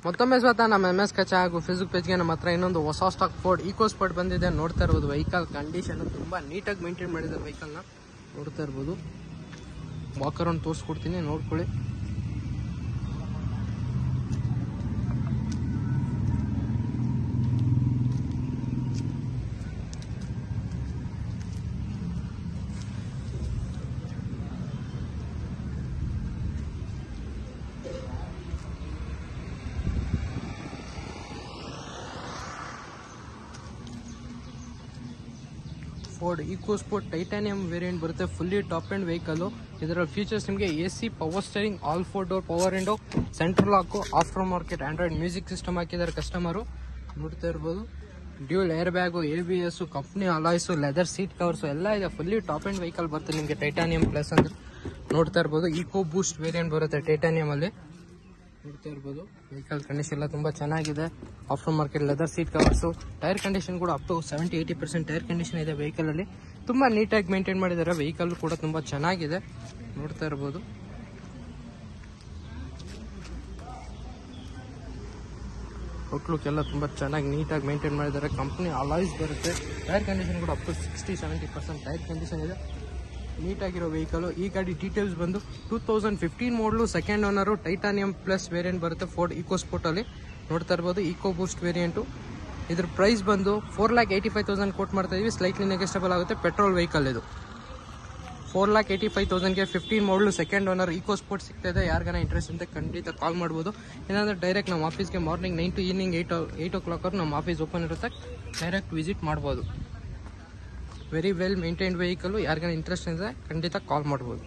ಮತ್ತೊಮ್ಮೆ ಸ್ವತಃ ನಮ್ಮ MS ಕಚಾ ಹಾಗೂ ಫೇಸ್ಬುಕ್ ಪೇಜ್ಗೆ ನಮ್ಮ ಹತ್ರ ಇನ್ನೊಂದು ಹೊಸ ಸ್ಟಾಕ್ ಫೋರ್ಡ್ ಇಕೋಸ್ಪೋರ್ಟ್ ಬಂದಿದೆ. ನೋಡ್ತಾ ಇರ್ಬೋದು ವೆಹಿಕಲ್ ಕಂಡೀಷನ್ ತುಂಬಾ ನೀಟಾಗಿ ಮೇಂಟೈನ್ ಮಾಡಿದ್ದಾರೆ. ವೆಹಿಕಲ್ನ ನೋಡ್ತಾ ಇರ್ಬೋದು. ವಾಕರ್ ಅನ್ನು ತೋರಿಸ್ಕೊಡ್ತೀನಿ, ನೋಡ್ಕೊಳ್ಳಿ. ಫೋರ್ಡ್ ಇಕೋಸ್ಪೋರ್ಟ್ ಟೈಟಾನಿಯಂ ವೇರಿಯಂಟ್ ಬರುತ್ತೆ. Fully top and vehicle. ಇದರ ಫೀಚರ್ಸ್ ನಿಮಗೆ AC, power steering, all 4 door power window, central lock, after market Android music system ಹಾಕಿದ್ದಾರೆ ಕಸ್ಟಮರು. ನೋಡ್ತಾ ಇರ್ಬೋದು. Dual air bag, ABS, company alloys, leather seat covers ಎಲ್ಲ ಇದೆ. Fully top and vehicle ಬರುತ್ತೆ ನಿಮಗೆ titanium plus ಅಂದ್ರೆ. ನೋಡ್ತಾ ಇರ್ಬೋದು. ಈಕೋ ಬೂಸ್ಟ್ ವೇರಿಯಂಟ್ ಬರುತ್ತೆ ಟೈಟಾನಿಯಂ ಅಲ್ಲಿ. ನೋಡ್ತಾ ಇರ್ಬೋದು. ವೆಹಿಕಲ್ ಕಂಡೀಷನ್ ಎಲ್ಲ ತುಂಬಾ ಚೆನ್ನಾಗಿದೆ. After market leather seat covers, tyre condition ಕೂಡ ಅಪ್ ಟು 70-80% ಟೈರ್ ಕಂಡೀಷನ್ ಇದೆ ವೆಹಿಕಲ್ ಅಲ್ಲಿ. ತುಂಬಾ ನೀಟಾಗಿ ಮೇಂಟೈನ್ ಮಾಡಿದ್ದಾರೆ. ವೆಹಿಕಲ್ ಕೂಡ ತುಂಬಾ ಚೆನ್ನಾಗಿದೆ. ನೋಡ್ತಾ ಇರ್ಬೋದು. ಔಟ್ಲುಕ್ ಎಲ್ಲ ತುಂಬಾ ಚೆನ್ನಾಗಿ ನೀಟಾಗಿ ಮೇಂಟೈನ್ ಮಾಡಿದ್ದಾರೆ. ಕಂಪ್ನಿ ಅಲಾಯ್ಸ್ ಬರುತ್ತೆ. ಟೈರ್ ಕಂಡೀಷನ್ ಕೂಡ ಅಪ್ ಟು 60-70% ಟೈರ್ ಕಂಡೀಷನ್ ಇದೆ. ನೀಟಾಗಿರೋ ವೆಹಿಕಲ್. ಈ ಗಾಡಿ ಡೀಟೇಲ್ಸ್ ಬಂದು 2015 ಮಾಡಲು, second owner, titanium plus variant ಬರುತ್ತೆ ಫೋರ್ಡ್ ಇಕೋಸ್ಪೋರ್ಟ್ ಅಲ್ಲಿ. ನೋಡ್ತಾ ಇರ್ಬೋದು. ಈಕೋ ಬೂಸ್ಟ್ ವೇರಿಯಂಟು. ಇದ್ರ ಪ್ರೈಸ್ ಬಂದು 4,85,000 ಕೋಟ್ ಮಾಡ್ತಾ ಇದೀವಿ. ಸ್ಲೈಟ್ಲಿ ನೆಗೆಸ್ಟಬಲ್ ಆಗುತ್ತೆ. ಪೆಟ್ರೋಲ್ ವೆಹಿಕಲ್ ಇದು. 4,85,000ಗೆ 15 ಮಾಡಲು, ಸೆಕೆಂಡ್ ಓನರ್ ಇಕೋಸ್ಪೋರ್ಟ್ ಸಿಗ್ತಾ ಇದೆ. ಯಾರಿಗಾನ ಇಂಟ್ರೆಸ್ಟ್ ಅಂತ ಖಂಡಿತ ಕಾಲ್ ಮಾಡ್ಬೋದು. ಇಲ್ಲಾಂದ್ರೆ ಡೈರೆಕ್ಟ್ ನಮ್ಮ ಆಫೀಸ್ಗೆ ಮಾರ್ನಿಂಗ್ 9 to ಈವ್ನಿಂಗ್ 8 o'clock ನಮ್ಮ ಆಫೀಸ್ ಓಪನ್ ಇರುತ್ತೆ. ಡೈರೆಕ್ಟ್ ವಿಸಿಟ್ ಮಾಡ್ಬೋದು. Very well maintained vehicle. ಯಾರಿಗಾನ ಇಂಟ್ರೆಸ್ಟ್ ಇದ್ದರೆ ಖಂಡಿತ ಕಾಲ್ ಮಾಡ್ಬೋದು.